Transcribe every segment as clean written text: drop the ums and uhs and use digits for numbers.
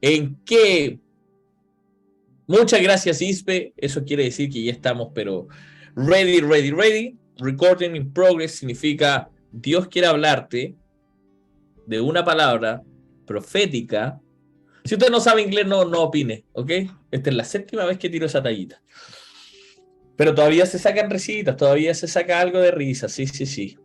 ¿En qué? Muchas gracias, Ispe. Eso quiere decir que ya estamos, pero ready, ready, ready. Recording in progress significa Dios quiere hablarte de una palabra profética. Si usted no sabe inglés, no opine, ¿ok? Esta es la 7ª vez que tiro esa tallita. Pero todavía se sacan risitas, todavía se saca algo de risa, sí, sí, sí.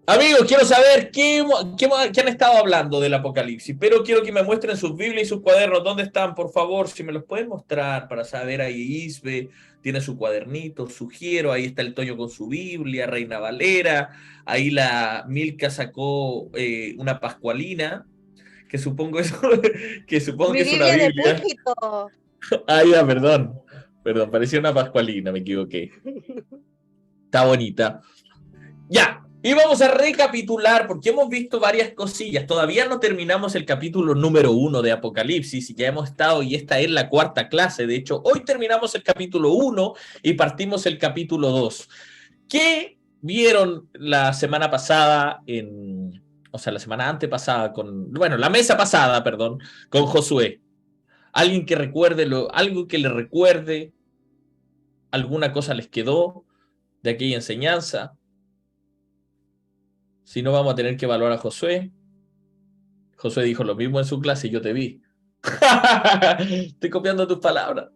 Amigos, quiero saber qué han estado hablando del Apocalipsis, pero quiero que me muestren sus Biblias y sus cuadernos. ¿Dónde están? Por favor, si me los pueden mostrar para saber. Ahí Isbe tiene su cuadernito, sugiero. Ahí está el Toño con su Biblia, Reina Valera. Ahí la Milka sacó una pascualina, que supongo, supongo que Mi es una Biblia de Biblia. púlpito. Ah, ya, perdón. Perdón, parecía una pascualina, me equivoqué. Está bonita. Ya, y vamos a recapitular porque hemos visto varias cosillas. Todavía no terminamos el capítulo número 1 de Apocalipsis y ya hemos estado, y esta es la 4ª clase. De hecho, hoy terminamos el capítulo 1 y partimos el capítulo 2. ¿Qué vieron la semana pasada o sea, la semana antepasada la mesa pasada, perdón, con Josué? Alguien que recuerde, algo que le recuerde, alguna cosa les quedó de aquella enseñanza. Si no, vamos a tener que evaluar a Josué. Josué dijo lo mismo en su clase y yo te vi. Estoy copiando tus palabras.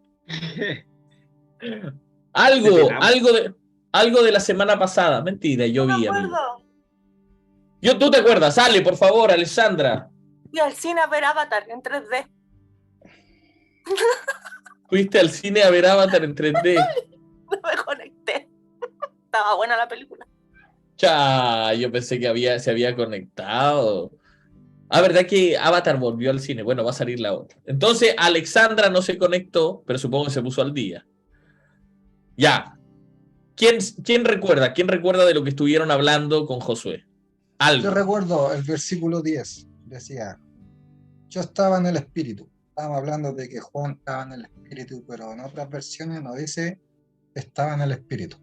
Algo de la semana pasada. Mentira, yo vi, amigo. ¿Tú te acuerdas? Sale, por favor, Alessandra. Fui al cine a ver Avatar en 3D. Fuiste al cine a ver Avatar en 3D. No me conecté. Estaba buena la película. Yo pensé que se había conectado. ¿Verdad que Avatar volvió al cine? Bueno, va a salir la otra. Entonces, Alexandra no se conectó, pero supongo que se puso al día. Ya. ¿Quién recuerda? ¿Quién recuerda de lo que estuvieron hablando con Josué? Algo. Yo recuerdo el versículo 10. Decía, yo estaba en el Espíritu. Estábamos hablando de que Juan estaba en el Espíritu, pero en otras versiones nos dice estaba en el Espíritu.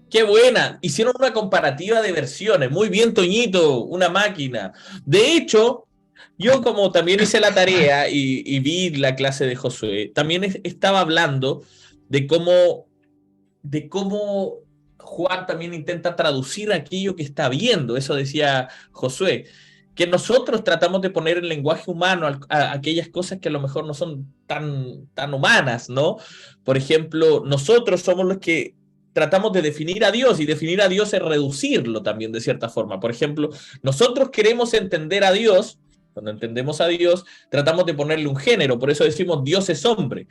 ¡Qué buena! Hicieron una comparativa de versiones. Muy bien, Toñito, una máquina. De hecho, yo como también hice la tarea y vi la clase de Josué, también estaba hablando de cómo Juan también intenta traducir aquello que está viendo. Eso decía Josué, que nosotros tratamos de poner en lenguaje humano a aquellas cosas que a lo mejor no son tan humanas, ¿no? Por ejemplo, nosotros somos los que tratamos de definir a Dios, y definir a Dios es reducirlo también de cierta forma. Por ejemplo, nosotros queremos entender a Dios. Cuando entendemos a Dios, tratamos de ponerle un género, por eso decimos Dios es hombre.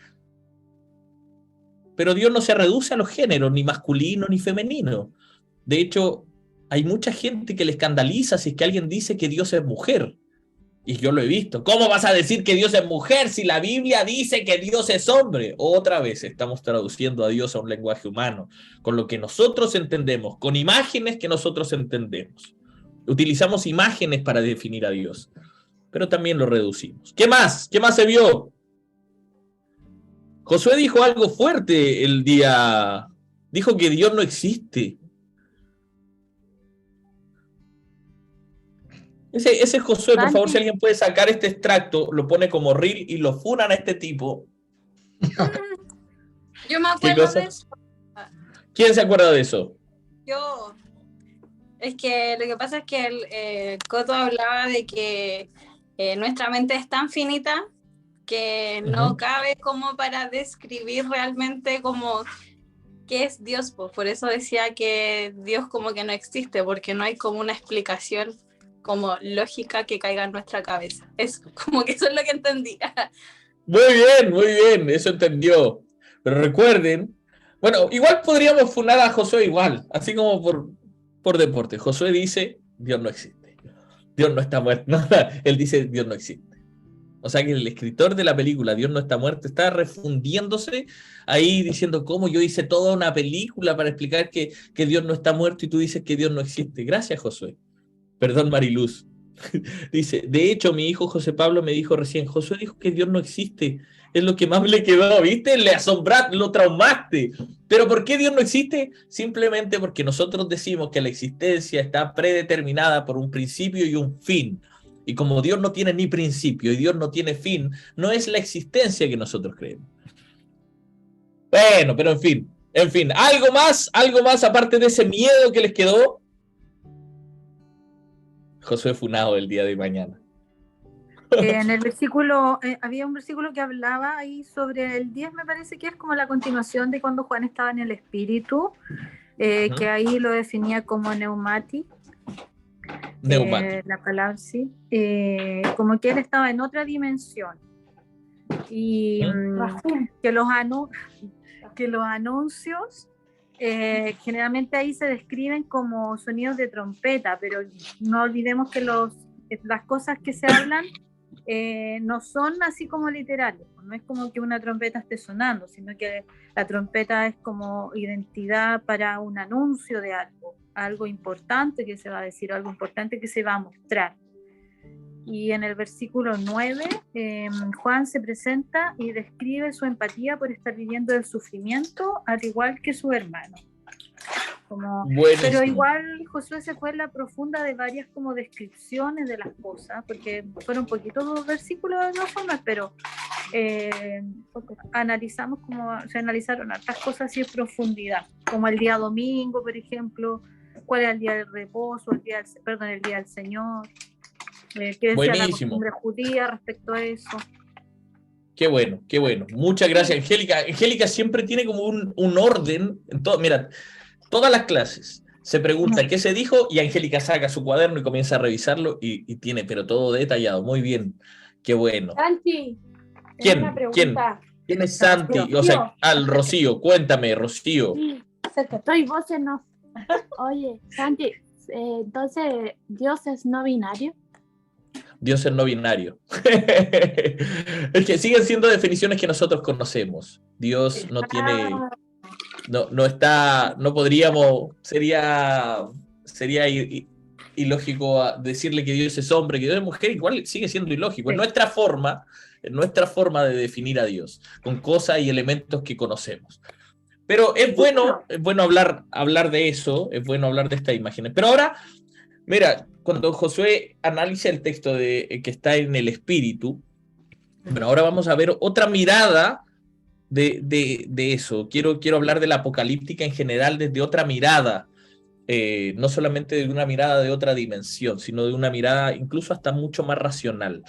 Pero Dios no se reduce a los géneros, ni masculino ni femenino. De hecho, hay mucha gente que le escandaliza si es que alguien dice que Dios es mujer. Y yo lo he visto. ¿Cómo vas a decir que Dios es mujer si la Biblia dice que Dios es hombre? Otra vez estamos traduciendo a Dios a un lenguaje humano, con lo que nosotros entendemos, con imágenes que nosotros entendemos. Utilizamos imágenes para definir a Dios, pero también lo reducimos. ¿Qué más? ¿Qué más se vio? Josué dijo algo fuerte el día. Dijo que Dios no existe. Ese es Josué, por favor, si alguien puede sacar este extracto, lo pone como reel y lo funan a este tipo. Yo me acuerdo de eso. ¿Quién se acuerda de eso? Yo. Es que lo que pasa es que el Coto hablaba de que nuestra mente es tan finita que no cabe como para describir realmente como qué es Dios. Por eso decía que Dios como que no existe, porque no hay como una explicación como lógica que caiga en nuestra cabeza. Es como que eso es lo que entendía. Muy bien, eso entendió. Pero recuerden, bueno, igual podríamos funar a Josué igual, así como por deporte. Josué dice, Dios no existe. Dios no está muerto. No, él dice, Dios no existe. O sea que el escritor de la película Dios no está muerto está refundiéndose ahí diciendo cómo yo hice toda una película para explicar que Dios no está muerto y tú dices que Dios no existe. Gracias, Josué. Perdón, Mariluz. Dice, de hecho, mi hijo José Pablo me dijo recién, Josué dijo que Dios no existe. Es lo que más le quedó, ¿viste? Le asombraste, lo traumaste. ¿Pero por qué Dios no existe? Simplemente porque nosotros decimos que la existencia está predeterminada por un principio y un fin. Y como Dios no tiene ni principio y Dios no tiene fin, no es la existencia que nosotros creemos. Bueno, pero en fin, algo más aparte de ese miedo que les quedó. Josué funado el día de mañana. En el versículo, había un versículo que hablaba ahí sobre el 10, me parece que es como la continuación de cuando Juan estaba en el Espíritu, que ahí lo definía como neumati. La palabra, sí. Como que él estaba en otra dimensión. Y que los anuncios generalmente ahí se describen como sonidos de trompeta, pero no olvidemos que las cosas que se hablan no son así como literales, no es como que una trompeta esté sonando, sino que la trompeta es como identidad para un anuncio de algo importante que se va a decir, algo importante que se va a mostrar. Y en el versículo 9, Juan se presenta y describe su empatía por estar viviendo el sufrimiento, al igual que su hermano. Pero igual Josué se fue en la profunda de varias como descripciones de las cosas, porque fueron poquitos versículos de todas formas, pero se analizaron hartas cosas así en profundidad, como el día domingo, por ejemplo, cuál era el día del reposo, el día del Señor, qué decía la costumbre judía respecto a eso. Qué bueno. Muchas gracias, Angélica. Angélica siempre tiene como un orden en todo. Mira, todas las clases se pregunta qué se dijo y Angélica saca su cuaderno y comienza a revisarlo y tiene, pero todo detallado. Muy bien, qué bueno. Santi, ¿Quién es Santi? Rocío. O sea, Rocío, cuéntame, Rocío. Sí, estoy vos en off. Oye, Santi, entonces, ¿Dios es no binario? Dios es no binario. Es que siguen siendo definiciones que nosotros conocemos. Dios no tiene... No está, no podríamos, sería ilógico decirle que Dios es hombre, que Dios es mujer, igual sigue siendo ilógico. Es nuestra forma de definir a Dios, con cosas y elementos que conocemos. Pero es bueno hablar de eso, es bueno hablar de estas imágenes. Pero ahora, mira, cuando Josué analiza el texto que está en el Espíritu, bueno, ahora vamos a ver otra mirada de eso. Quiero hablar de la apocalíptica en general desde otra mirada, no solamente de una mirada de otra dimensión, sino de una mirada incluso hasta mucho más racional.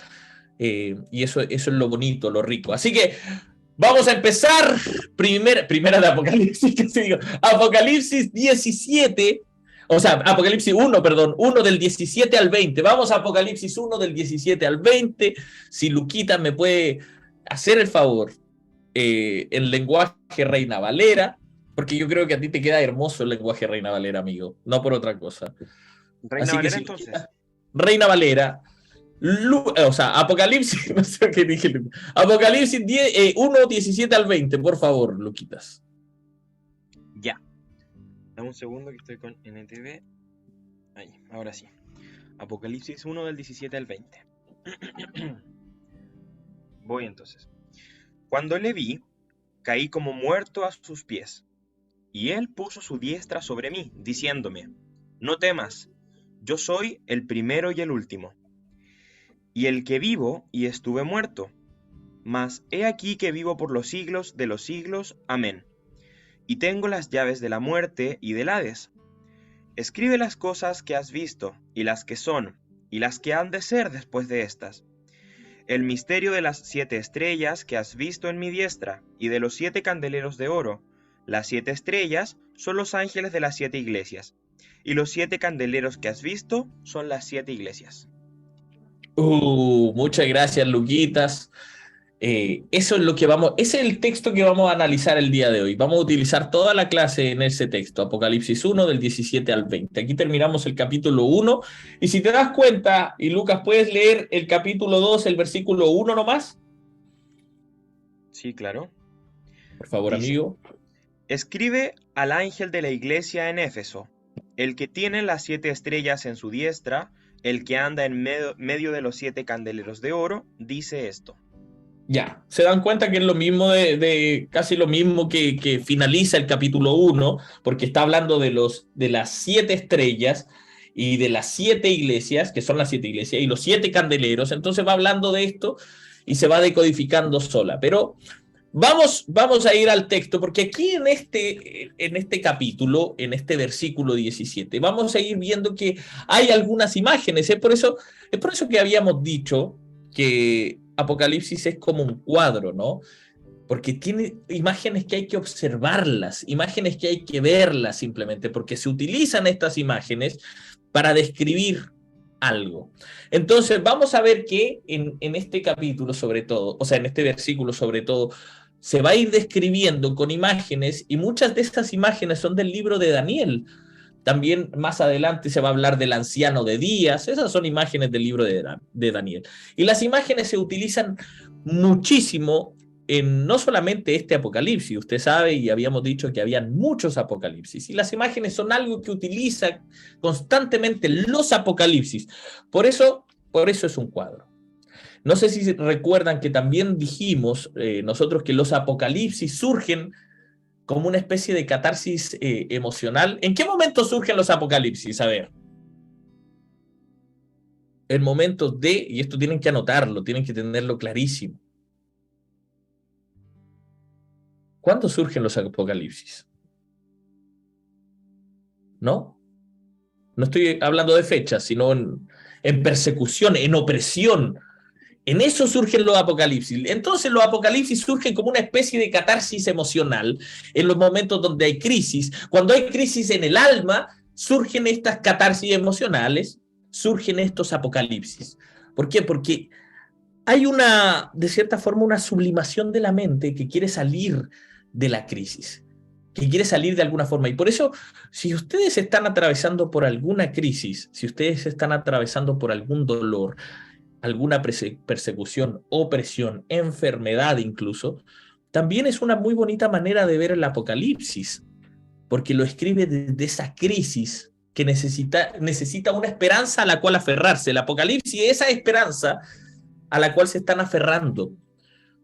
Y eso es lo bonito, lo rico. Así que vamos a empezar. Primera de Apocalipsis, casi digo. Apocalipsis 17, o sea, Apocalipsis 1, perdón, 1 del 17 al 20. Vamos a Apocalipsis 1 del 17 al 20. Si Luquita me puede hacer el favor, en lenguaje Reina Valera, porque yo creo que a ti te queda hermoso el lenguaje Reina Valera, amigo, no por otra cosa. Reina Valera, entonces. Reina Valera, o sea, Apocalipsis, no sé qué dije. Apocalipsis 1, 17 al 20, por favor, Luquitas. Ya. Dame un segundo que estoy con NTV. Ahí, ahora sí. Apocalipsis 1 del 17 al 20. Voy entonces. Cuando le vi, caí como muerto a sus pies, y él puso su diestra sobre mí, diciéndome: no temas, yo soy el primero y el último, y el que vivo y estuve muerto, mas he aquí que vivo por los siglos de los siglos. Amén. Y tengo las llaves de la muerte y del Hades. Escribe las cosas que has visto, y las que son, y las que han de ser después de estas. El misterio de las 7 estrellas que has visto en mi diestra, y de los 7 candeleros de oro. Las 7 estrellas son los ángeles de las 7 iglesias, y los 7 candeleros que has visto son las 7 iglesias. Muchas gracias, Luquitas. Eso es ese es el texto que vamos a analizar el día de hoy. Vamos a utilizar toda la clase en ese texto, Apocalipsis 1 del 17 al 20. Aquí terminamos el capítulo 1. Y si te das cuenta, y Lucas, ¿puedes leer el capítulo 2, el versículo 1 nomás? Sí, claro. Por favor, dice, amigo. Escribe al ángel de la iglesia en Éfeso, el que tiene las 7 estrellas en su diestra, el que anda en medio de los 7 candeleros de oro, dice esto. Ya, se dan cuenta que es lo mismo casi lo mismo que finaliza el capítulo 1, porque está hablando de las 7 estrellas, y de las 7 iglesias, que son las 7 iglesias, y los 7 candeleros. Entonces va hablando de esto y se va decodificando sola. Pero vamos a ir al texto, porque aquí en este capítulo, en este versículo 17, vamos a ir viendo que hay algunas imágenes. Es por eso que habíamos dicho que Apocalipsis es como un cuadro, ¿no? Porque tiene imágenes que hay que observarlas, imágenes que hay que verlas simplemente, porque se utilizan estas imágenes para describir algo. Entonces vamos a ver que en este capítulo sobre todo, o sea, en este versículo sobre todo, se va a ir describiendo con imágenes, y muchas de estas imágenes son del libro de Daniel. También más adelante se va a hablar del anciano de días. Esas son imágenes del libro de Daniel. Y las imágenes se utilizan muchísimo en no solamente este Apocalipsis. Usted sabe, y habíamos dicho que habían muchos Apocalipsis. Y las imágenes son algo que utiliza constantemente los Apocalipsis. Por eso es un cuadro. No sé si recuerdan que también dijimos nosotros que los Apocalipsis surgen como una especie de catarsis emocional. ¿En qué momento surgen los Apocalipsis? A ver. En momentos de, y esto tienen que anotarlo, tienen que tenerlo clarísimo. ¿Cuándo surgen los Apocalipsis? ¿No? No estoy hablando de fechas, sino en persecución, en opresión. En eso surgen los apocalipsis. Entonces los apocalipsis surgen como una especie de catarsis emocional en los momentos donde hay crisis. Cuando hay crisis en el alma, surgen estas catarsis emocionales, surgen estos apocalipsis. ¿Por qué? Porque hay de cierta forma, una sublimación de la mente que quiere salir de la crisis, que quiere salir de alguna forma. Y por eso, si ustedes están atravesando por alguna crisis, si ustedes están atravesando por algún dolor, alguna persecución, opresión, enfermedad incluso, también es una muy bonita manera de ver el Apocalipsis, porque lo escribe desde esa crisis que necesita una esperanza a la cual aferrarse. El Apocalipsis es esa esperanza a la cual se están aferrando,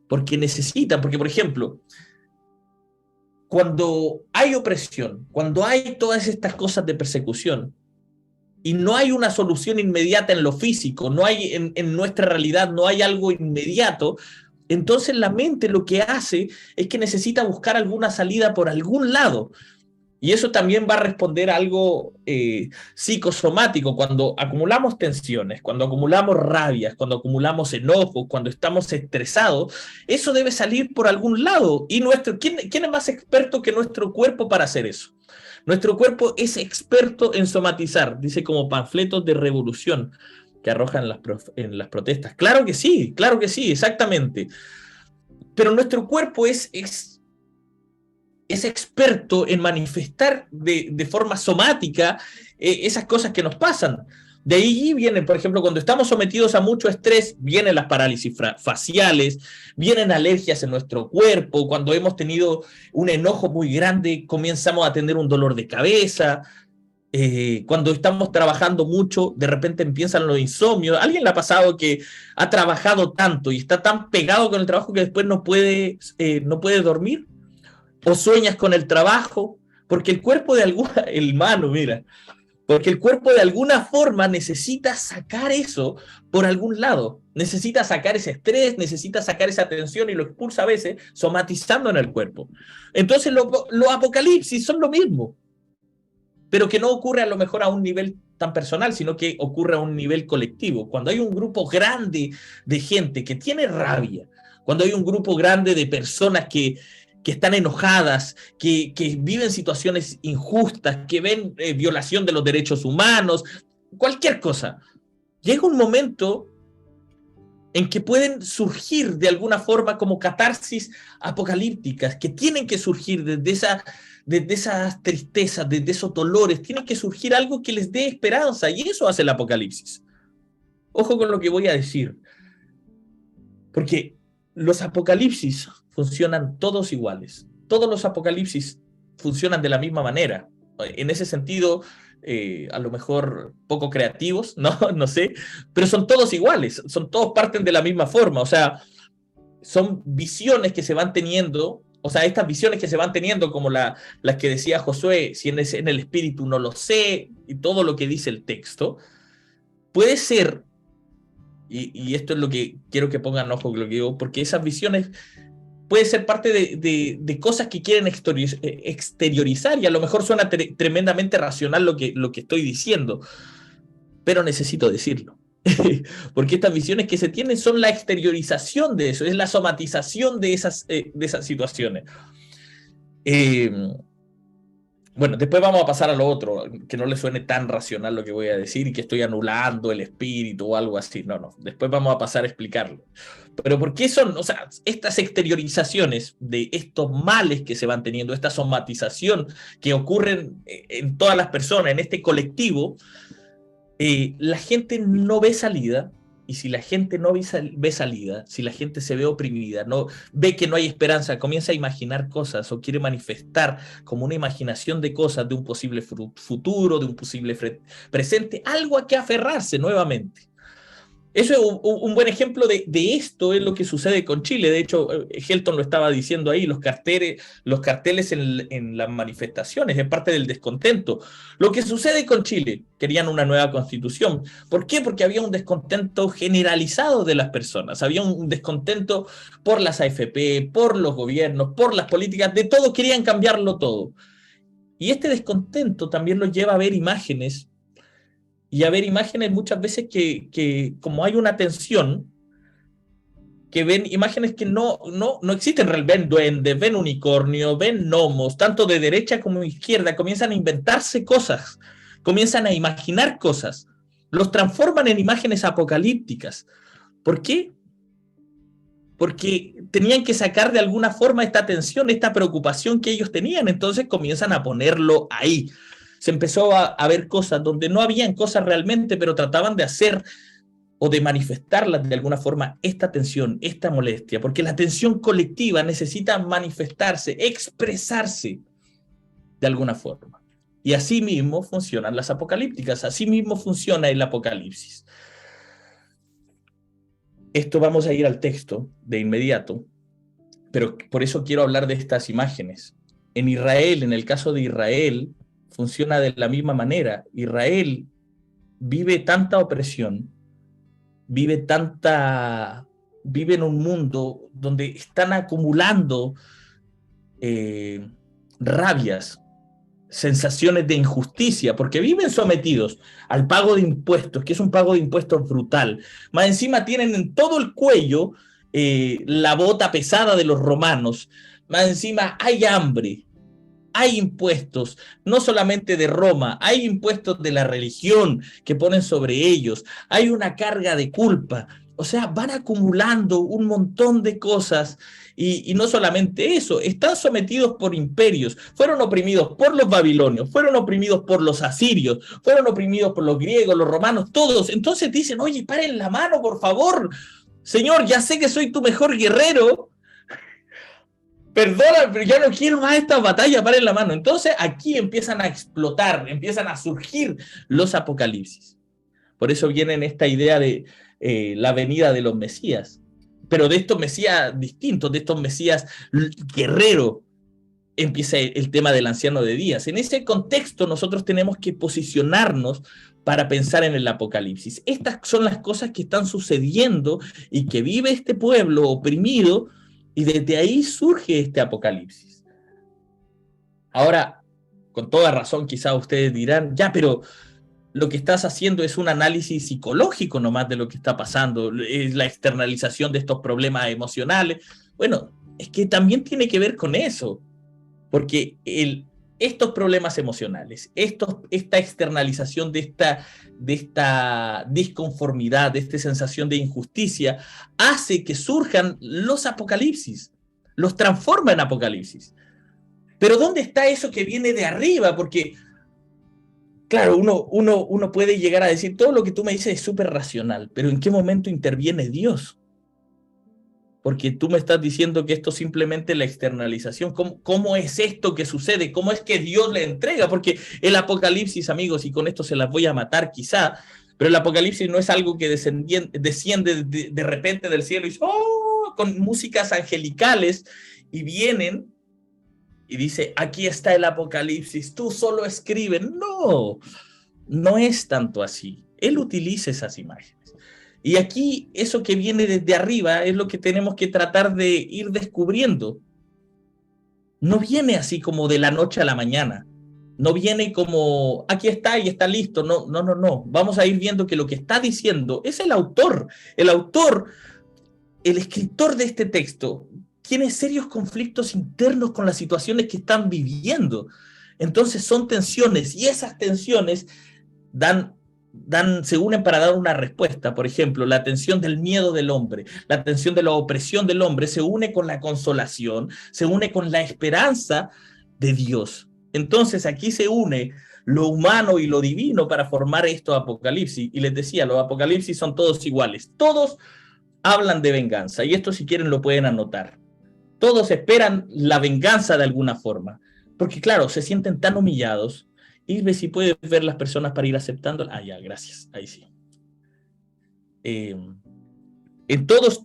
porque necesitan, porque por ejemplo, cuando hay opresión, cuando hay todas estas cosas de persecución, y no hay una solución inmediata en lo físico, no hay en nuestra realidad, no hay algo inmediato, entonces la mente lo que hace es que necesita buscar alguna salida por algún lado. Y eso también va a responder a algo psicosomático. Cuando acumulamos tensiones, cuando acumulamos rabias, cuando acumulamos enojos, cuando estamos estresados, eso debe salir por algún lado. ¿Y quién es más experto que nuestro cuerpo para hacer eso? Nuestro cuerpo es experto en somatizar, dice, como panfletos de revolución que arrojan en las protestas. Claro que sí, exactamente. Pero nuestro cuerpo es experto en manifestar de forma somática esas cosas que nos pasan. De ahí vienen, por ejemplo, cuando estamos sometidos a mucho estrés, vienen las parálisis faciales, vienen alergias en nuestro cuerpo. Cuando hemos tenido un enojo muy grande, comenzamos a tener un dolor de cabeza. Cuando estamos trabajando mucho, de repente empiezan los insomnios. ¿A alguien le ha pasado que ha trabajado tanto y está tan pegado con el trabajo que después no puede dormir? ¿O sueñas con el trabajo? Porque el cuerpo porque el cuerpo de alguna forma necesita sacar eso por algún lado, necesita sacar ese estrés, necesita sacar esa tensión y lo expulsa a veces somatizando en el cuerpo. Entonces los apocalipsis son lo mismo, pero que no ocurre a lo mejor a un nivel tan personal, sino que ocurre a un nivel colectivo. Cuando hay un grupo grande de gente que tiene rabia, cuando hay un grupo grande de personas que están enojadas, que viven situaciones injustas, que ven violación de los derechos humanos, cualquier cosa. Llega un momento en que pueden surgir de alguna forma como catarsis apocalípticas, que tienen que surgir desde esas tristezas, desde esos dolores, tiene que surgir algo que les dé esperanza, y eso hace el Apocalipsis. Ojo con lo que voy a decir, porque los Apocalipsis funcionan todos iguales. Todos los apocalipsis funcionan de la misma manera. En ese sentido, a lo mejor poco creativos, no sé, pero son todos iguales, todos parten de la misma forma. O sea, son visiones que se van teniendo o sea, estas visiones que se van teniendo, como las que decía Josué, si en el espíritu no lo sé, y todo lo que dice el texto, puede ser, y esto es lo que quiero que pongan ojo con lo que digo, porque esas visiones puede ser parte de cosas que quieren exteriorizar, y a lo mejor suena tremendamente racional lo que estoy diciendo, pero necesito decirlo. Porque estas visiones que se tienen son la exteriorización de eso, es la somatización de esas situaciones. Bueno, después vamos a pasar a lo otro, que no le suene tan racional lo que voy a decir y que estoy anulando el espíritu o algo así. No, después vamos a pasar a explicarlo. Pero ¿por qué son, o sea, estas exteriorizaciones de estos males que se van teniendo, esta somatización que ocurren en todas las personas, en este colectivo? La gente no ve salida, y si la gente no ve salida, si la gente se ve oprimida, no ve que no hay esperanza, comienza a imaginar cosas o quiere manifestar como una imaginación de cosas, de un posible futuro, de un posible presente, algo a que aferrarse nuevamente. Eso es un buen ejemplo de esto, es lo que sucede con Chile. De hecho, Helton lo estaba diciendo ahí, los carteles en las manifestaciones, es parte del descontento. Lo que sucede con Chile, querían una nueva constitución. ¿Por qué? Porque había un descontento generalizado de las personas, había un descontento por las AFP, por los gobiernos, por las políticas, de todo, querían cambiarlo todo. Y este descontento también los lleva a ver imágenes, y a ver imágenes muchas veces que como hay una tensión, que ven imágenes que no existen realmente, ven duendes, ven unicornios, ven gnomos, tanto de derecha como de izquierda, comienzan a inventarse cosas, comienzan a imaginar cosas, los transforman en imágenes apocalípticas. ¿Por qué? Porque tenían que sacar de alguna forma esta tensión, esta preocupación que ellos tenían, entonces comienzan a ponerlo ahí. Se empezó a ver cosas donde no habían cosas realmente, pero trataban de hacer o de manifestarlas de alguna forma, esta tensión, esta molestia, porque la tensión colectiva necesita manifestarse, expresarse de alguna forma. Y así mismo funcionan las apocalípticas, así mismo funciona el apocalipsis. Esto vamos a ir al texto de inmediato, pero por eso quiero hablar de estas imágenes. En Israel, en el caso de Israel, funciona de la misma manera. Israel vive tanta opresión, vive en un mundo donde están acumulando rabias, sensaciones de injusticia, porque viven sometidos al pago de impuestos, que es un pago de impuestos brutal. Más encima tienen en todo el cuello la bota pesada de los romanos. Más encima hay hambre. Hay impuestos, no solamente de Roma, hay impuestos de la religión que ponen sobre ellos, hay una carga de culpa, o sea, van acumulando un montón de cosas y no solamente eso, están sometidos por imperios, fueron oprimidos por los babilonios, fueron oprimidos por los asirios, fueron oprimidos por los griegos, los romanos, todos. Entonces dicen, oye, paren la mano, por favor, Señor, ya sé que soy tu mejor guerrero, perdona, pero ya no quiero más esta batalla, paren la mano. Entonces aquí empiezan a explotar, empiezan a surgir los apocalipsis. Por eso viene esta idea de la venida de los Mesías, pero de estos Mesías distintos, de estos Mesías guerreros, empieza el tema del anciano de días. En ese contexto nosotros tenemos que posicionarnos para pensar en el apocalipsis. Estas son las cosas que están sucediendo y que vive este pueblo oprimido, y desde ahí surge este apocalipsis. Ahora, con toda razón, quizá ustedes dirán, ya, pero lo que estás haciendo es un análisis psicológico nomás de lo que está pasando, es la externalización de estos problemas emocionales. Bueno, es que también tiene que ver con eso, porque estos problemas emocionales, esta externalización de esta disconformidad, de esta sensación de injusticia, hace que surjan los apocalipsis, los transforma en apocalipsis. Pero ¿dónde está eso que viene de arriba? Porque, claro, uno puede llegar a decir, todo lo que tú me dices es súper racional, pero ¿en qué momento interviene Dios? Porque tú me estás diciendo que esto es simplemente la externalización. ¿Cómo es esto que sucede? ¿Cómo es que Dios le entrega? Porque el apocalipsis, amigos, y con esto se las voy a matar quizá, pero el apocalipsis no es algo que desciende de repente del cielo y con músicas angelicales y vienen y dice, aquí está el Apocalipsis, tú solo escribe. No, no es tanto así. Él utiliza esas imágenes. Y aquí eso que viene desde arriba es lo que tenemos que tratar de ir descubriendo. No viene así como de la noche a la mañana. No viene como, aquí está y está listo. No, no, no, no. Vamos a ir viendo que lo que está diciendo es el autor. El autor, el escritor de este texto, tiene serios conflictos internos con las situaciones que están viviendo. Entonces son tensiones y esas tensiones se unen para dar una respuesta. Por ejemplo, la tensión del miedo del hombre, la tensión de la opresión del hombre se une con la consolación, se une con la esperanza de Dios. Entonces aquí se une lo humano y lo divino para formar esto Apocalipsis. Y les decía, los Apocalipsis son todos iguales. Todos hablan de venganza. Y esto, si quieren, lo pueden anotar. Todos esperan la venganza de alguna forma. Porque claro, se sienten tan humillados. Y ve si puedes ver las personas para ir aceptando. Ah, ya, gracias. Ahí sí.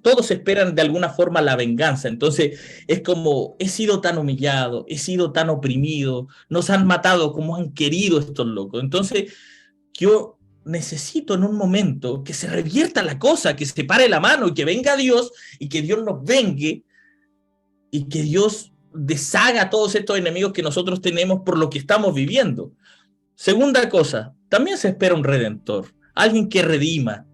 Todos esperan de alguna forma la venganza. Entonces es como, he sido tan humillado, he sido tan oprimido, nos han matado como han querido estos locos. Entonces yo necesito en un momento que se revierta la cosa, que se pare la mano y que venga Dios y que Dios nos vengue y que Dios deshaga a todos estos enemigos que nosotros tenemos por lo que estamos viviendo. Segunda cosa, también se espera un redentor, alguien que redima,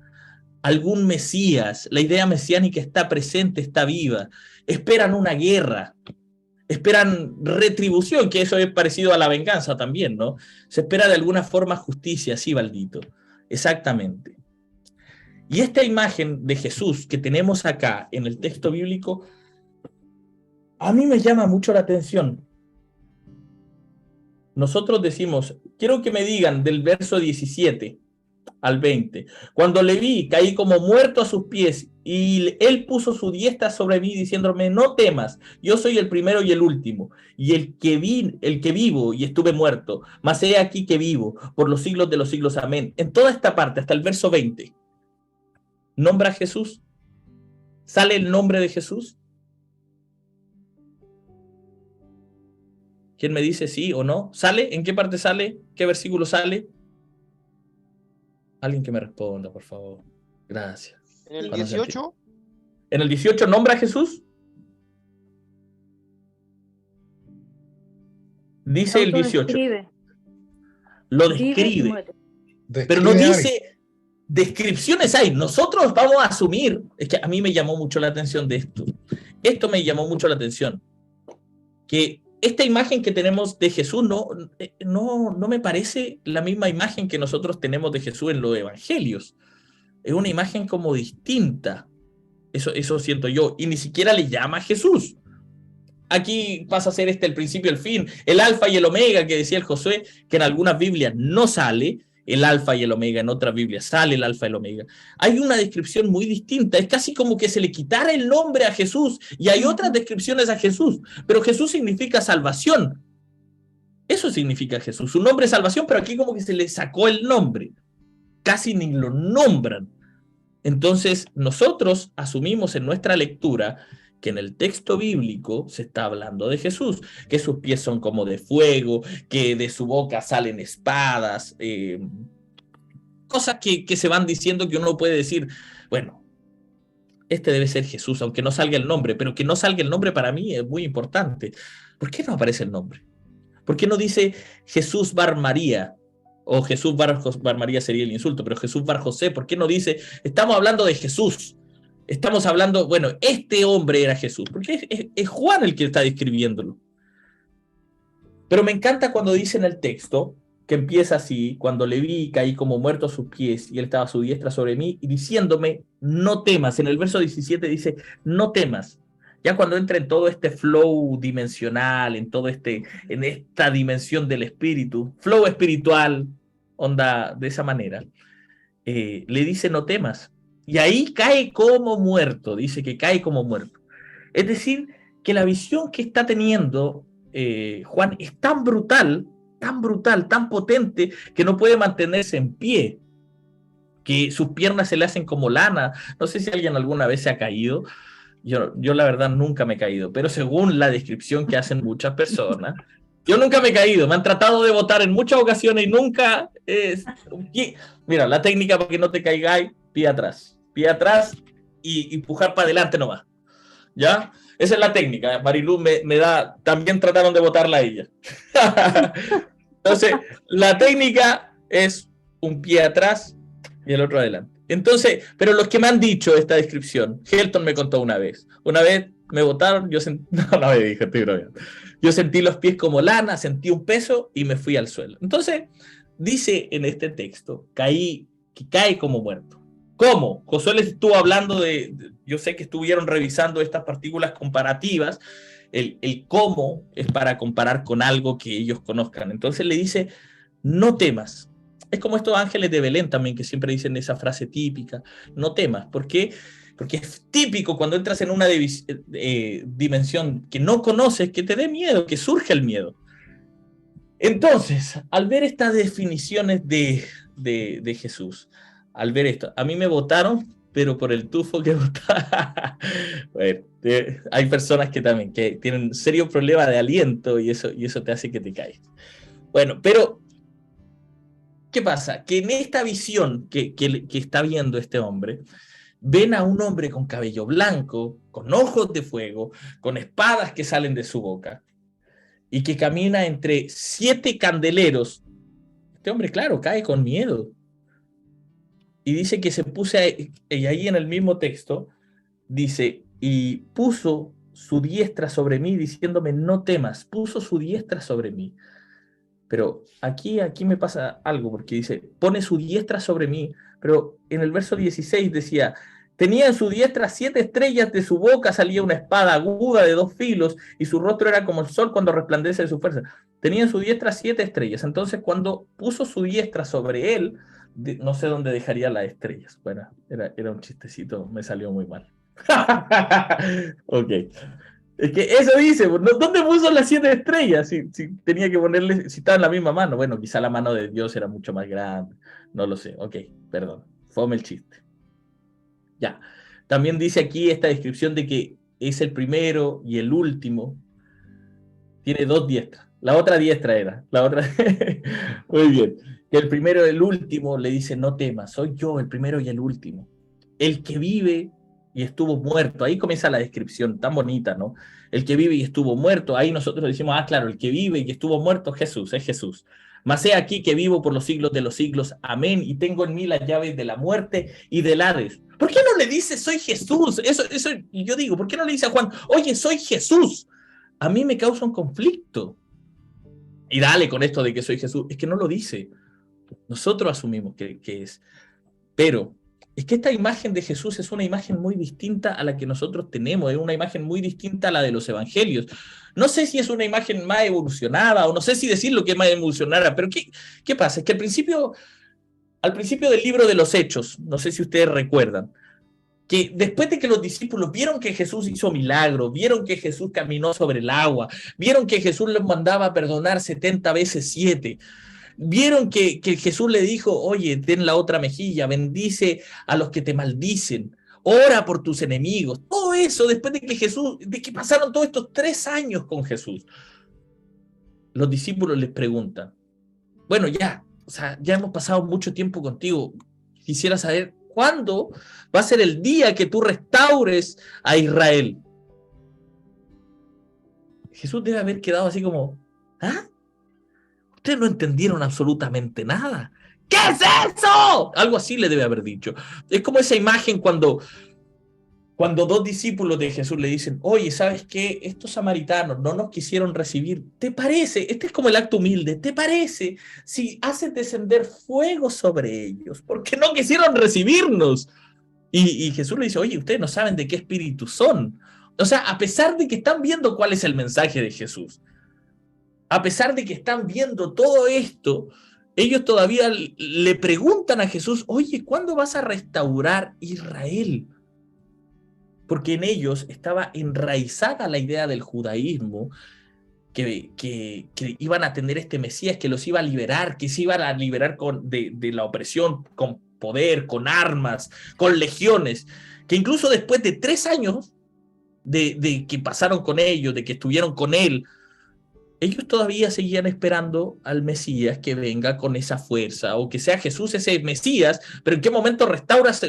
algún Mesías. La idea mesiánica está presente, está viva. Esperan una guerra, esperan retribución, que eso es parecido a la venganza también, ¿no? Se espera de alguna forma justicia, sí, Valdito, exactamente. Y esta imagen de Jesús que tenemos acá en el texto bíblico, a mí me llama mucho la atención. Nosotros decimos, quiero que me digan del verso 17 al 20. Cuando le vi, caí como muerto a sus pies, y él puso su diestra sobre mí, diciéndome, no temas, yo soy el primero y el último, y el que vivo y estuve muerto, mas he aquí que vivo, por los siglos de los siglos, amén. En toda esta parte, hasta el verso 20, ¿nombra a Jesús? ¿Sale el nombre de Jesús? ¿Quién me dice sí o no? ¿Sale? ¿En qué parte sale? ¿Qué versículo sale? Alguien que me responda, por favor. Gracias. ¿En el 18? ¿En el 18 nombra a Jesús? Dice el 18. Lo describe. Pero no dice descripciones hay. Nosotros vamos a asumir. Es que a mí me llamó mucho la atención de esto. Esto me llamó mucho la atención. Que esta imagen que tenemos de Jesús no me parece la misma imagen que nosotros tenemos de Jesús en los evangelios. Es una imagen como distinta. Eso siento yo. Y ni siquiera le llama a Jesús. Aquí pasa a ser el principio y el fin. El alfa y el omega que decía el Josué, que en algunas Biblias no sale el alfa y el omega, en otras Biblias sale el alfa y el omega. Hay una descripción muy distinta. Es casi como que se le quitara el nombre a Jesús. Y hay otras descripciones a Jesús. Pero Jesús significa salvación. Eso significa Jesús. Su nombre es salvación, pero aquí como que se le sacó el nombre. Casi ni lo nombran. Entonces, nosotros asumimos en nuestra lectura que en el texto bíblico se está hablando de Jesús, que sus pies son como de fuego, que de su boca salen espadas, cosas que se van diciendo que uno puede decir, bueno, este debe ser Jesús, aunque no salga el nombre, pero que no salga el nombre para mí es muy importante. ¿Por qué no aparece el nombre? ¿Por qué no dice Jesús Bar María? O Jesús Bar María sería el insulto, pero Jesús Bar José, ¿por qué no dice, estamos hablando de Jesús? Estamos hablando, bueno, este hombre era Jesús, porque es Juan el que está describiéndolo. Pero me encanta cuando dice en el texto, que empieza así, cuando le vi, caí como muerto a sus pies, y él estaba a su diestra sobre mí, y diciéndome, no temas. En el verso 17 dice, no temas. Ya cuando entra en todo este flow dimensional, en esta dimensión del espíritu, flow espiritual, onda de esa manera, le dice, no temas. Y ahí cae como muerto, dice que cae como muerto. Es decir, que la visión que está teniendo Juan es tan brutal, tan potente, que no puede mantenerse en pie, que sus piernas se le hacen como lana. No sé si alguien alguna vez se ha caído. yo la verdad nunca me he caído, pero según la descripción que hacen muchas personas, yo nunca me he caído, me han tratado de botar en muchas ocasiones y nunca mira, la técnica para que no te caigáis, pie atrás y empujar para adelante nomás, ¿ya? Esa es la técnica. Mariluz me da, también trataron de botarla a ella. Entonces, la técnica es un pie atrás y el otro adelante. Entonces, pero los que me han dicho esta descripción, Helton me contó una vez me botaron, yo sentí, no me dije, estoy bromeando. Yo sentí los pies como lana, sentí un peso y me fui al suelo. Entonces, dice en este texto, que cae como muerto. ¿Cómo? Josué les estuvo hablando yo sé que estuvieron revisando estas partículas comparativas, el cómo es para comparar con algo que ellos conozcan. Entonces le dice, no temas. Es como estos ángeles de Belén también, que siempre dicen esa frase típica, no temas. ¿Por qué? Porque es típico cuando entras en una dimensión que no conoces, que te dé miedo, que surge el miedo. Entonces, al ver estas definiciones de Jesús, al ver esto, a mí me votaron, pero por el tufo que votaba. Bueno, hay personas que también que tienen serio problema de aliento y eso te hace que te caigas. Bueno, pero ¿qué pasa? Que en esta visión que está viendo este hombre, ven a un hombre con cabello blanco, con ojos de fuego, con espadas que salen de su boca, y que camina entre 7 candeleros. Este hombre, claro, cae con miedo. Y dice que se puso, y ahí en el mismo texto, dice, y puso su diestra sobre mí, diciéndome, no temas, puso su diestra sobre mí. Pero aquí me pasa algo, porque dice, pone su diestra sobre mí, pero en el verso 16 decía, tenía en su diestra 7 estrellas, de su boca salía una espada aguda de 2 filos, y su rostro era como el sol cuando resplandece de su fuerza. Tenía en su diestra 7 estrellas. Entonces, cuando puso su diestra sobre él, no sé dónde dejaría las estrellas. Bueno, era un chistecito, me salió muy mal. Ok. Es que eso dice, ¿dónde puso las 7 estrellas? Si tenía que ponerle, si estaba en la misma mano. Bueno, quizá la mano de Dios era mucho más grande. No lo sé. Ok, perdón. Fome el chiste. Ya. También dice aquí esta descripción de que es el primero y el último. Tiene 2 diestras. La otra diestra era. La otra. Muy bien. Que el primero y el último le dice, no temas, soy yo el primero y el último. El que vive y estuvo muerto. Ahí comienza la descripción tan bonita, ¿no? El que vive y estuvo muerto. Ahí nosotros decimos, claro, el que vive y estuvo muerto es Jesús. Mas he aquí que vivo por los siglos de los siglos. Amén. Y tengo en mí las llaves de la muerte y del Hades. ¿Por qué no le dice, soy Jesús? Eso yo digo, ¿por qué no le dice a Juan, oye, soy Jesús? A mí me causa un conflicto. Y dale con esto de que soy Jesús. Es que no lo dice. Nosotros asumimos que es. Pero es que esta imagen de Jesús es una imagen muy distinta a la que nosotros tenemos, es una imagen muy distinta a la de los evangelios. No sé si es una imagen más evolucionada o no sé si decir lo que es más evolucionada, pero ¿qué pasa? Es que al principio del libro de los Hechos, no sé si ustedes recuerdan, que después de que los discípulos vieron que Jesús hizo milagros, vieron que Jesús caminó sobre el agua, vieron que Jesús les mandaba a perdonar 70 veces 7, vieron que Jesús le dijo, oye, ten la otra mejilla, bendice a los que te maldicen, ora por tus enemigos. Todo eso después de que pasaron todos estos 3 años con Jesús. Los discípulos les preguntan, bueno, ya hemos pasado mucho tiempo contigo. Quisiera saber cuándo va a ser el día que tú restaures a Israel. Jesús debe haber quedado así como, ustedes no entendieron absolutamente nada. ¿Qué es eso? Algo así le debe haber dicho. Es como esa imagen cuando 2 discípulos de Jesús le dicen, oye, ¿sabes qué? Estos samaritanos no nos quisieron recibir. ¿Te parece? Este es como el acto humilde. ¿Te parece si haces descender fuego sobre ellos? Porque no quisieron recibirnos. Y Jesús le dice, oye, ustedes no saben de qué espíritu son. O sea, a pesar de que están viendo cuál es el mensaje de Jesús, a pesar de que están viendo todo esto, ellos todavía le preguntan a Jesús, oye, ¿cuándo vas a restaurar Israel? Porque en ellos estaba enraizada la idea del judaísmo, que iban a tener este Mesías, que los iba a liberar, que se iban a liberar de la opresión con poder, con armas, con legiones, que incluso después de 3 años de que pasaron con ellos, de que estuvieron con él, ellos todavía seguían esperando al Mesías que venga con esa fuerza, o que sea Jesús ese Mesías, pero ¿en qué momento restauras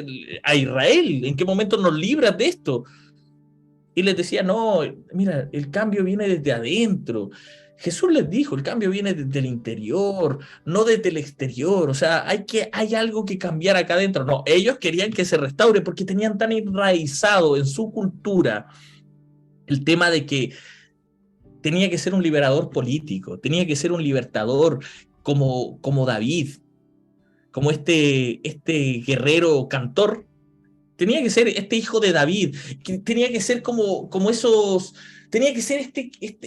a Israel? ¿En qué momento nos libras de esto? Y les decía, no, mira, el cambio viene desde adentro. Jesús les dijo, el cambio viene desde el interior, no desde el exterior. O sea, hay algo que cambiar acá adentro. No, ellos querían que se restaure porque tenían tan enraizado en su cultura el tema de que tenía que ser un liberador político, tenía que ser un libertador como David, como este guerrero cantor. Tenía que ser este hijo de David, que tenía que ser como esos, tenía que ser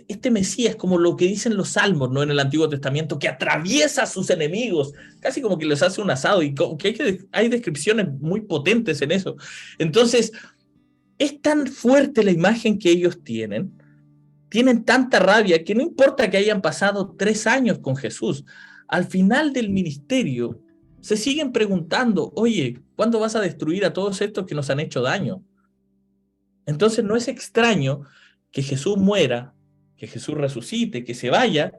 este Mesías, como lo que dicen los salmos, ¿no? En el Antiguo Testamento, que atraviesa a sus enemigos, casi como que les hace un asado, y que hay descripciones muy potentes en eso. Entonces, es tan fuerte la imagen que ellos tienen tanta rabia, que no importa que hayan pasado 3 años con Jesús, al final del ministerio, se siguen preguntando, oye, ¿cuándo vas a destruir a todos estos que nos han hecho daño? Entonces no es extraño que Jesús muera, que Jesús resucite, que se vaya,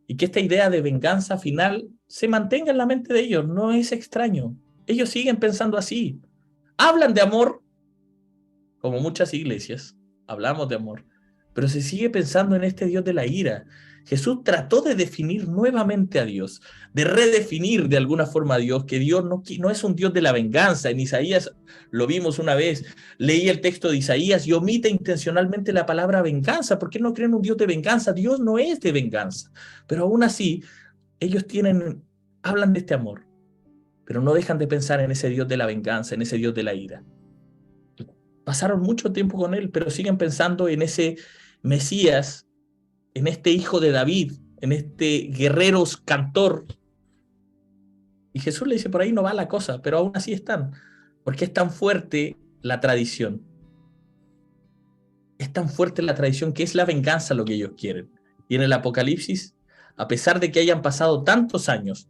y que esta idea de venganza final se mantenga en la mente de ellos. No es extraño. Ellos siguen pensando así. Hablan de amor, como muchas iglesias, hablamos de amor, pero se sigue pensando en este Dios de la ira. Jesús trató de definir nuevamente a Dios, de redefinir de alguna forma a Dios, que Dios no es un Dios de la venganza. En Isaías lo vimos una vez, leí el texto de Isaías y omite intencionalmente la palabra venganza, porque no creen un Dios de venganza. Dios no es de venganza, pero aún así ellos hablan de este amor, pero no dejan de pensar en ese Dios de la venganza, en ese Dios de la ira. Pasaron mucho tiempo con él, pero siguen pensando en ese Mesías, en este hijo de David, en este guerrero cantor. Y Jesús le dice, por ahí no va la cosa, pero aún así están, porque es tan fuerte la tradición. Es tan fuerte la tradición que es la venganza lo que ellos quieren. Y en el Apocalipsis, a pesar de que hayan pasado tantos años,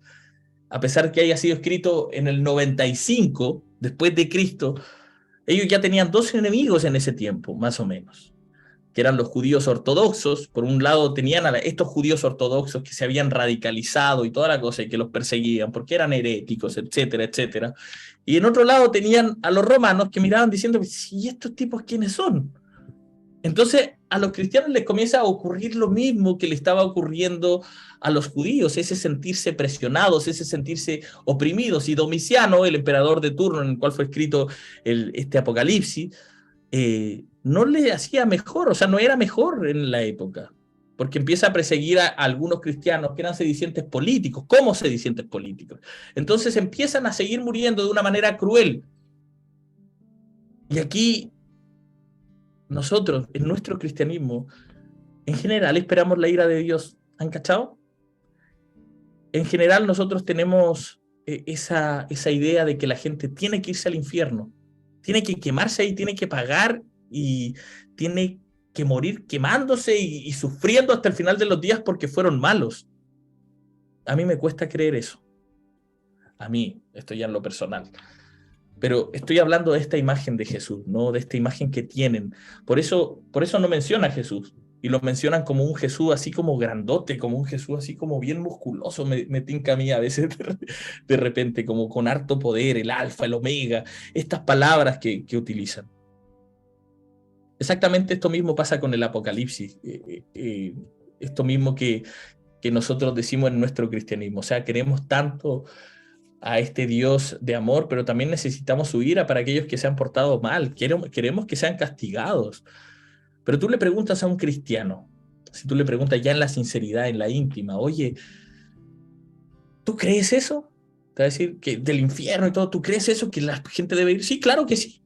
a pesar de que haya sido escrito en el 95 después de Cristo, ellos ya tenían 2 enemigos en ese tiempo, más o menos, que eran los judíos ortodoxos. Por un lado tenían a estos judíos ortodoxos que se habían radicalizado y toda la cosa, y que los perseguían porque eran heréticos, etcétera, etcétera. Y en otro lado tenían a los romanos que miraban diciendo, ¿y estos tipos quiénes son? Entonces a los cristianos les comienza a ocurrir lo mismo que le estaba ocurriendo a los judíos, ese sentirse presionados, ese sentirse oprimidos. Y Domiciano, el emperador de turno en el cual fue escrito este Apocalipsis, no le hacía mejor, o sea, no era mejor en la época, porque empieza a perseguir a algunos cristianos que eran sedicientes políticos, como sedicientes políticos. Entonces empiezan a seguir muriendo de una manera cruel. Y aquí nosotros, en nuestro cristianismo, en general esperamos la ira de Dios. ¿Han cachado? En general nosotros tenemos esa idea de que la gente tiene que irse al infierno, tiene que quemarse ahí, tiene que pagar y tiene que morir quemándose y sufriendo hasta el final de los días porque fueron malos. A mí me cuesta creer eso. A mí, esto ya en lo personal. Pero estoy hablando de esta imagen de Jesús, ¿no? De esta imagen que tienen. Por eso no menciona a Jesús. Y lo mencionan como un Jesús así como grandote, como un Jesús así como bien musculoso, me tinca a mí a veces de repente, como con harto poder, el alfa, el omega, estas palabras que utilizan. Exactamente esto mismo pasa con el Apocalipsis. Esto mismo que nosotros decimos en nuestro cristianismo. O sea, queremos tanto a este Dios de amor, pero también necesitamos su ira para aquellos que se han portado mal. Queremos que sean castigados. Pero tú le preguntas a un cristiano, si tú le preguntas ya en la sinceridad, en la íntima, oye, ¿tú crees eso? Te va a decir que del infierno y todo, ¿tú crees eso? ¿Que la gente debe ir? Sí, claro que sí.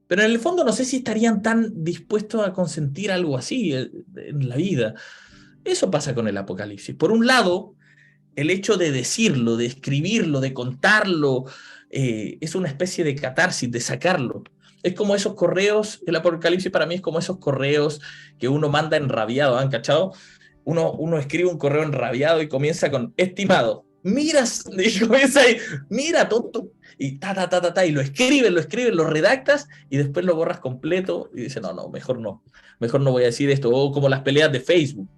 Pero en el fondo no sé si estarían tan dispuestos a consentir algo así en la vida. Eso pasa con el Apocalipsis. Por un lado, el hecho de decirlo, de escribirlo, de contarlo, es una especie de catarsis, de sacarlo. Es como esos correos, el Apocalipsis para mí es como esos correos que uno manda enrabiado, ¿han cachado? Uno escribe un correo enrabiado y comienza con estimado, miras, y comienza ahí, mira, tonto, y y lo escribes, lo redactas, y después lo borras completo, y dices, no, mejor no voy a decir esto, o como las peleas de Facebook,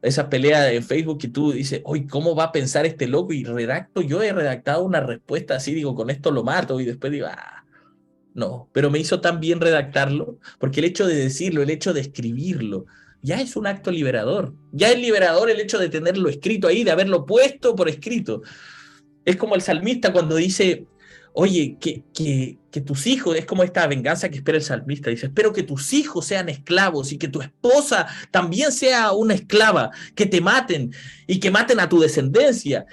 esas peleas en Facebook que tú dices, oye, ¿cómo va a pensar este loco? Y yo he redactado una respuesta así, digo, con esto lo mato, y después digo, no, pero me hizo tan bien redactarlo, porque el hecho de decirlo, el hecho de escribirlo, ya es un acto liberador. Ya es liberador el hecho de tenerlo escrito ahí, de haberlo puesto por escrito. Es como el salmista cuando dice, oye, que tus hijos, es como esta venganza que espera el salmista, dice, espero que tus hijos sean esclavos y que tu esposa también sea una esclava, que te maten y que maten a tu descendencia.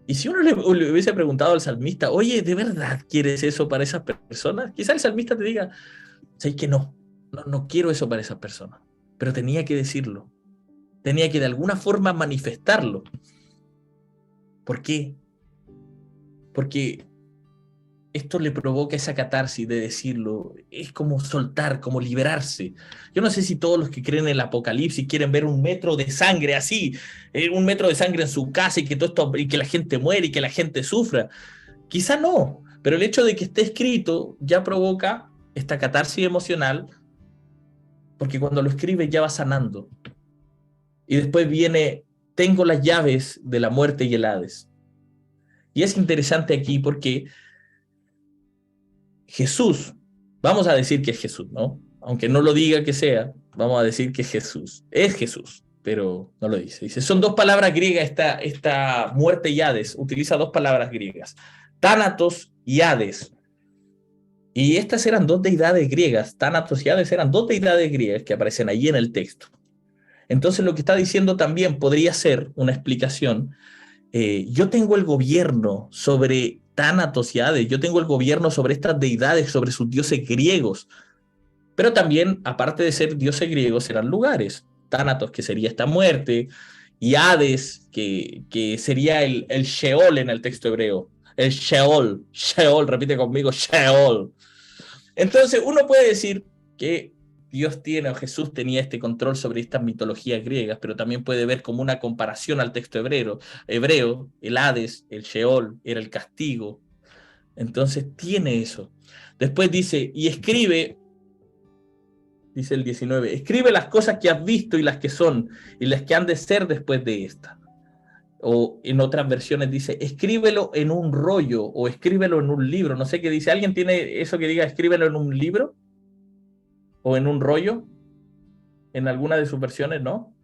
Y si uno le hubiese preguntado al salmista, oye, ¿de verdad quieres eso para esas personas? Quizá el salmista te diga, sé que no quiero eso para esas personas, pero tenía que decirlo, tenía que de alguna forma manifestarlo. ¿Por qué? Porque esto le provoca esa catarsis de decirlo, es como soltar, como liberarse. Yo no sé si todos los que creen en el apocalipsis quieren ver un metro de sangre así, un metro de sangre en su casa y que todo esto, y que la gente muere y que la gente sufra. Quizá no, pero el hecho de que esté escrito ya provoca esta catarsis emocional, porque cuando lo escribe ya va sanando. Y después viene, tengo las llaves de la muerte y el Hades. Y es interesante aquí porque Jesús, vamos a decir que es Jesús, ¿no? Aunque no lo diga que sea, vamos a decir que es Jesús, pero no lo dice. Dice, son dos palabras griegas esta muerte y Hades, utiliza dos palabras griegas, Tánatos y Hades. Y estas eran dos deidades griegas, Tánatos y Hades eran dos deidades griegas que aparecen allí en el texto. Entonces lo que está diciendo también podría ser una explicación. Yo tengo el gobierno sobre Tánatos y Hades, yo tengo el gobierno sobre estas deidades, sobre sus dioses griegos, pero también, aparte de ser dioses griegos, eran lugares. Tánatos, que sería esta muerte, y Hades, que sería el Sheol en el texto hebreo. El Sheol, repite conmigo, Sheol. Entonces, uno puede decir que Dios tiene o Jesús tenía este control sobre estas mitologías griegas, pero también puede ver como una comparación al texto hebreo, el Hades, el Sheol, era el castigo. Entonces tiene eso. Después dice, y escribe, dice el 19, escribe las cosas que has visto y las que son, y las que han de ser después de esta. O en otras versiones dice, escríbelo en un rollo, o escríbelo en un libro. No sé qué dice, ¿alguien tiene eso que diga, escríbelo en un libro? ¿O en un rollo? En alguna de sus versiones, ¿no?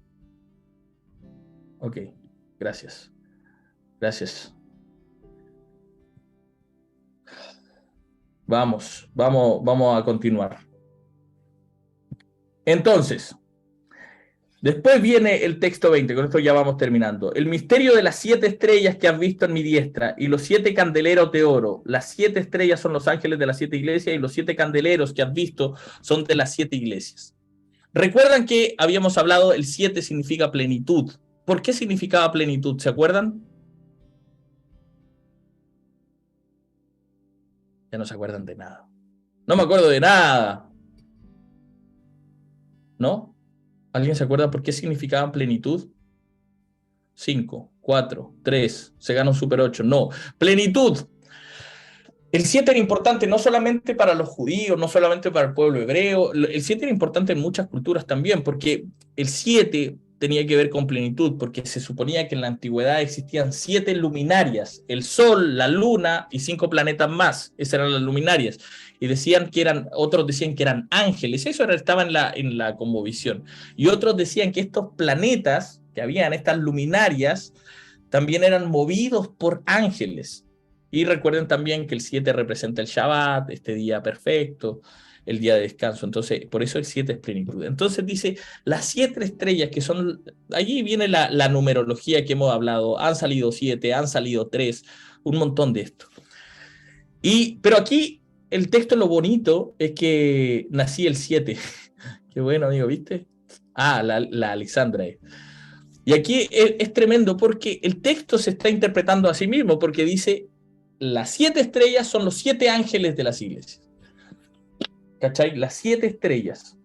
Ok, gracias. Gracias. Vamos a continuar. Entonces, después viene el texto 20, con esto ya vamos terminando. El misterio de las 7 estrellas que has visto en mi diestra y los 7 candeleros de oro. Las 7 estrellas son los ángeles de las 7 iglesias y los 7 candeleros que has visto son de las 7 iglesias. Recuerdan que habíamos hablado, el 7 significa plenitud. ¿Por qué significaba plenitud? ¿Se acuerdan? Ya no se acuerdan de nada. No me acuerdo de nada. ¿No? ¿Alguien se acuerda por qué significaban plenitud? 5, 4, 3, se gana un super 8. No, plenitud. El 7 era importante no solamente para los judíos, no solamente para el pueblo hebreo. El 7 era importante en muchas culturas también, porque el 7 tenía que ver con plenitud, porque se suponía que en la antigüedad existían 7 luminarias, el sol, la luna y 5 planetas más. Esas eran las luminarias. Y decían que otros decían que eran ángeles. Eso estaba en la cosmovisión. Y otros decían que estos planetas que habían, estas luminarias, también eran movidos por ángeles. Y recuerden también que el 7 representa el Shabbat, este día perfecto, el día de descanso. Entonces, por eso el 7 es plenitud. Entonces dice, las 7 estrellas que son, allí viene la numerología que hemos hablado, han salido 7, han salido 3, un montón de esto. Pero aquí el texto, lo bonito es que nací el 7. Qué bueno, amigo, ¿viste? La Alexandra. Y aquí es tremendo porque el texto se está interpretando a sí mismo, porque dice, las 7 estrellas son los 7 ángeles de las iglesias. ¿Cachai? Las 7 estrellas.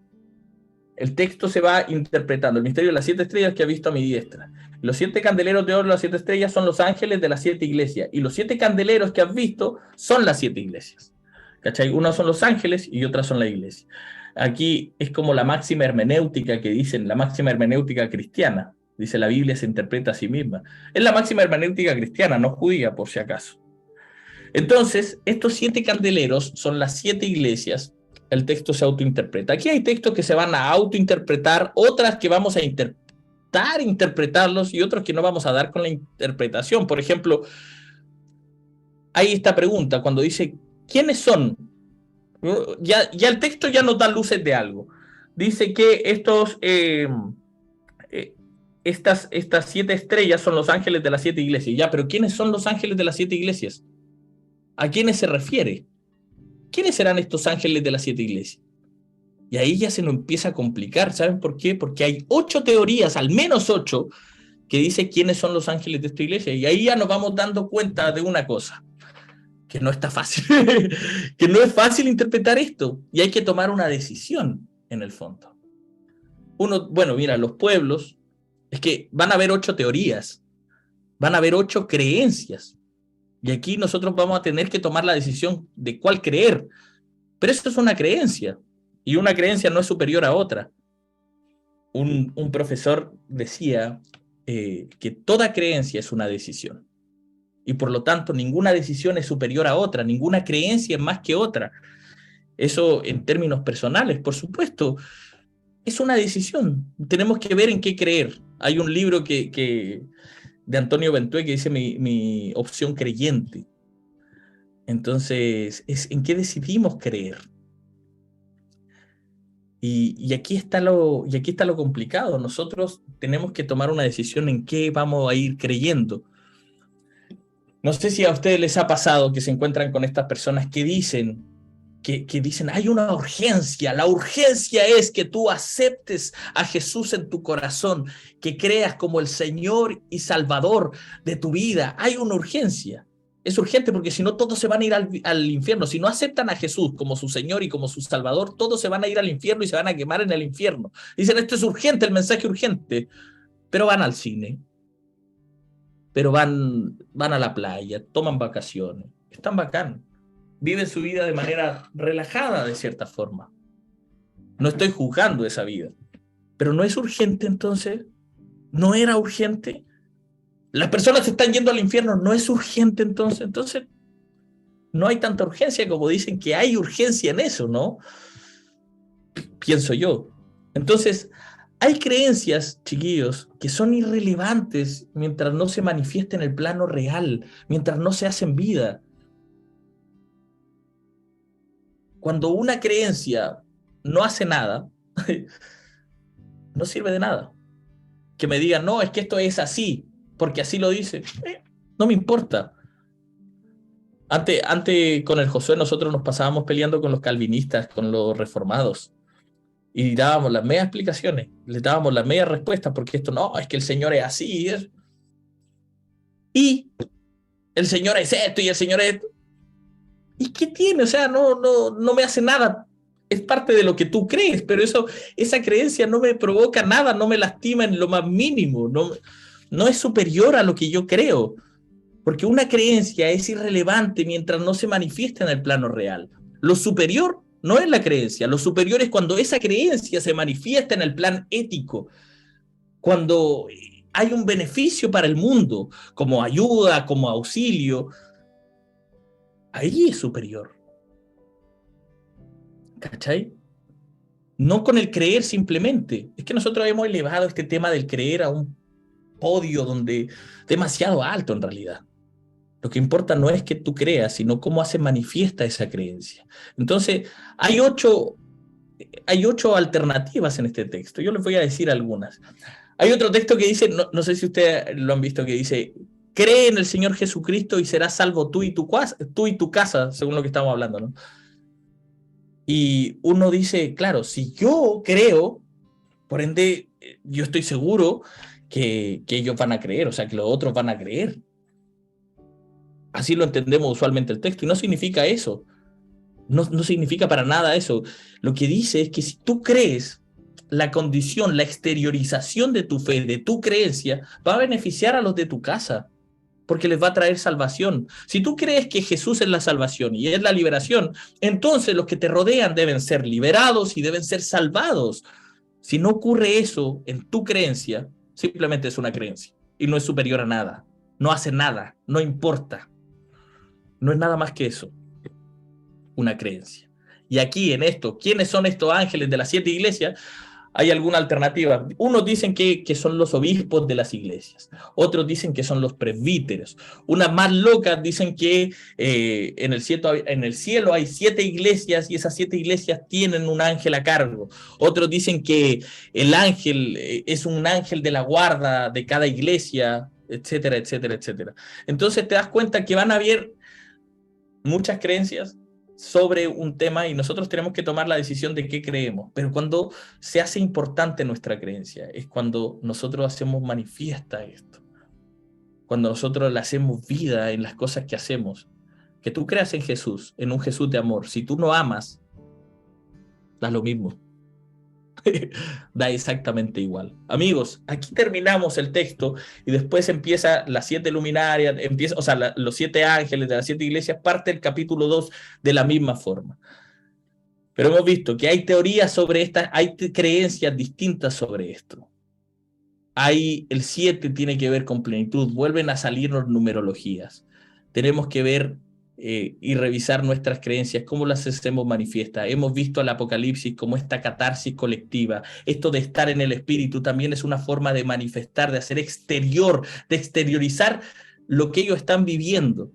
el texto se va interpretando. El misterio de las 7 estrellas que ha visto a mi diestra. Los 7 candeleros de oro, las 7 estrellas, son los ángeles de las 7 iglesias. Y los 7 candeleros que has visto son las 7 iglesias. ¿Cachai? Unas son los ángeles y otras son la iglesia. Aquí es como la máxima hermenéutica que dicen, la máxima hermenéutica cristiana. Dice, la Biblia se interpreta a sí misma. Es la máxima hermenéutica cristiana, no judía, por si acaso. Entonces, estos 7 candeleros son las 7 iglesias. El texto se autointerpreta. Aquí hay textos que se van a autointerpretar, otras que vamos a intentar interpretarlos y otros que no vamos a dar con la interpretación. Por ejemplo, hay esta pregunta cuando dice, ¿quiénes son? Ya el texto ya nos da luces de algo. Dice que estas 7 estrellas son los ángeles de las 7 iglesias. Ya, pero ¿quiénes son los ángeles de las 7 iglesias? ¿A quiénes se refiere? ¿Quiénes serán estos ángeles de las 7 iglesias? Y ahí ya se nos empieza a complicar. ¿Saben por qué? Porque hay 8 teorías, al menos 8, que dicen quiénes son los ángeles de esta iglesia. Y ahí ya nos vamos dando cuenta de una cosa, que no está fácil, que no es fácil interpretar esto. Y hay que tomar una decisión, en el fondo. Bueno, mira, los pueblos, es que van a haber 8 teorías, van a haber 8 creencias. Y aquí nosotros vamos a tener que tomar la decisión de cuál creer. Pero esto es una creencia. Y una creencia no es superior a otra. Un profesor decía que toda creencia es una decisión. Y por lo tanto, ninguna decisión es superior a otra. Ninguna creencia es más que otra. Eso en términos personales, por supuesto, es una decisión. Tenemos que ver en qué creer. Hay un libro de Antonio Bentué que dice mi opción creyente. Entonces, es en qué decidimos creer. Y aquí está lo complicado. Nosotros tenemos que tomar una decisión en qué vamos a ir creyendo. No sé si a ustedes les ha pasado que se encuentran con estas personas que dicen, hay una urgencia. La urgencia es que tú aceptes a Jesús en tu corazón, que creas como el Señor y Salvador de tu vida. Hay una urgencia. Es urgente porque si no todos se van a ir al infierno. Si no aceptan a Jesús como su Señor y como su Salvador, todos se van a ir al infierno y se van a quemar en el infierno. Dicen, esto es urgente, el mensaje urgente. Pero van al cine. Pero van a la playa, toman vacaciones. Están bacán. Viven su vida de manera relajada, de cierta forma. No estoy juzgando esa vida. Pero no es urgente entonces. ¿No era urgente? Las personas se están yendo al infierno, ¿no es urgente entonces? Entonces, no hay tanta urgencia como dicen que hay urgencia en eso, ¿no? Pienso yo. Entonces, hay creencias, chiquillos, que son irrelevantes mientras no se manifiesta en el plano real, mientras no se hacen vida. Cuando una creencia no hace nada, no sirve de nada. Que me digan, no, es que esto es así, porque así lo dice. No me importa. Antes con el Josué nosotros nos pasábamos peleando con los calvinistas, con los reformados. Y dábamos las medias explicaciones, les dábamos las medias respuestas, porque esto no, es que el Señor es así. Y el Señor es esto y el Señor es esto. ¿Y qué tiene? O sea, no me hace nada. Es parte de lo que tú crees, pero esa creencia no me provoca nada, no me lastima en lo más mínimo. No es superior a lo que yo creo. Porque una creencia es irrelevante mientras no se manifiesta en el plano real. Lo superior no es la creencia. Lo superior es cuando esa creencia se manifiesta en el plan ético. Cuando hay un beneficio para el mundo, como ayuda, como auxilio. Ahí es superior. ¿Cachai? No con el creer simplemente. Es que nosotros hemos elevado este tema del creer a un podio donde demasiado alto en realidad. Lo que importa no es que tú creas, sino cómo se manifiesta esa creencia. Entonces, hay ocho alternativas en este texto. Yo les voy a decir algunas. Hay otro texto que dice, no sé si ustedes lo han visto, que dice, cree en el Señor Jesucristo y serás salvo tú y tu casa, según lo que estamos hablando, ¿no? Y uno dice, claro, si yo creo, por ende, yo estoy seguro que ellos van a creer, o sea, que los otros van a creer. Así lo entendemos usualmente el texto, y no significa eso. No significa para nada eso. Lo que dice es que si tú crees, la condición, la exteriorización de tu fe, de tu creencia, va a beneficiar a los de tu casa, porque les va a traer salvación. Si tú crees que Jesús es la salvación y es la liberación, entonces los que te rodean deben ser liberados y deben ser salvados. Si no ocurre eso en tu creencia, simplemente es una creencia y no es superior a nada, no hace nada, no importa. No es nada más que eso, una creencia. Y aquí en esto, ¿quiénes son estos ángeles de las 7 iglesias? Hay alguna alternativa. Unos dicen que son los obispos de las iglesias, otros dicen que son los presbíteros. Unas más locas dicen que en el cielo hay 7 iglesias y esas 7 iglesias tienen un ángel a cargo. Otros dicen que el ángel es un ángel de la guarda de cada iglesia, etcétera, etcétera, etcétera. Entonces te das cuenta que van a haber muchas creencias sobre un tema y nosotros tenemos que tomar la decisión de qué creemos. Pero cuando se hace importante nuestra creencia es cuando nosotros hacemos manifiesta esto, cuando nosotros le hacemos vida en las cosas que hacemos. Que tú creas en Jesús, en un Jesús de amor. Si tú no amas, da lo mismo. Da exactamente igual. Amigos, aquí terminamos el texto y después empieza las 7 luminarias, los 7 ángeles de las 7 iglesias, parte el capítulo 2 de la misma forma. Pero hemos visto que hay teorías sobre estas, hay creencias distintas sobre esto. El 7 tiene que ver con plenitud, vuelven a salirnos numerologías. Tenemos que ver y revisar nuestras creencias, cómo las hacemos manifiestas. Hemos visto al Apocalipsis como esta catarsis colectiva. Esto de estar en el Espíritu también es una forma de manifestar, de hacer exterior, de exteriorizar lo que ellos están viviendo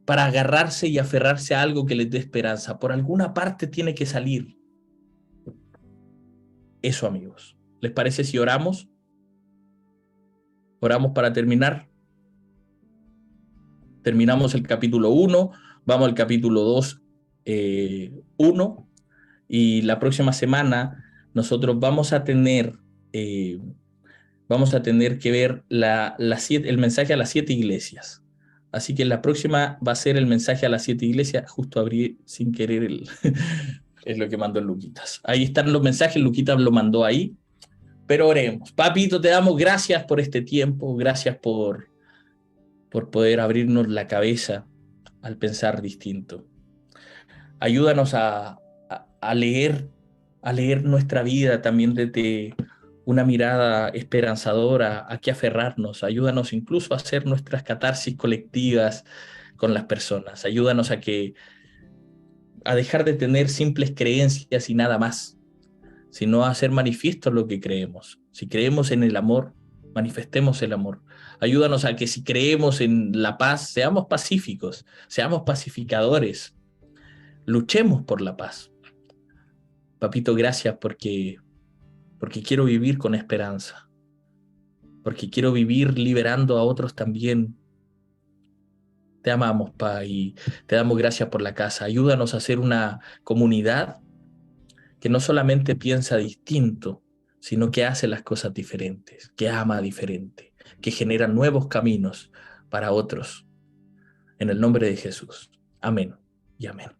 para agarrarse y aferrarse a algo que les dé esperanza. Por alguna parte tiene que salir. Eso, amigos. ¿Les parece si oramos? Oramos para terminar. Terminamos el capítulo 1, vamos al capítulo 2, 1, y la próxima semana nosotros vamos a tener que ver el mensaje a las 7 iglesias. Así que la próxima va a ser el mensaje a las 7 iglesias. Justo abrí sin querer es lo que mandó el Luquitas. Ahí están los mensajes, Luquitas lo mandó ahí. Pero oremos. Papito, te damos gracias por este tiempo, gracias por poder abrirnos la cabeza al pensar distinto. Ayúdanos a leer nuestra vida también desde una mirada esperanzadora, a qué aferrarnos. Ayúdanos incluso a hacer nuestras catarsis colectivas con las personas. Ayúdanos a dejar de tener simples creencias y nada más, sino a hacer manifiesto lo que creemos. Si creemos en el amor, manifestemos el amor. Ayúdanos a que si creemos en la paz, seamos pacíficos, seamos pacificadores, luchemos por la paz. Papito, gracias porque quiero vivir con esperanza, porque quiero vivir liberando a otros también. Te amamos, Pa, y te damos gracias por la casa. Ayúdanos a ser una comunidad que no solamente piensa distinto, sino que hace las cosas diferentes, que ama diferente, que genera nuevos caminos para otros. En el nombre de Jesús. Amén y amén.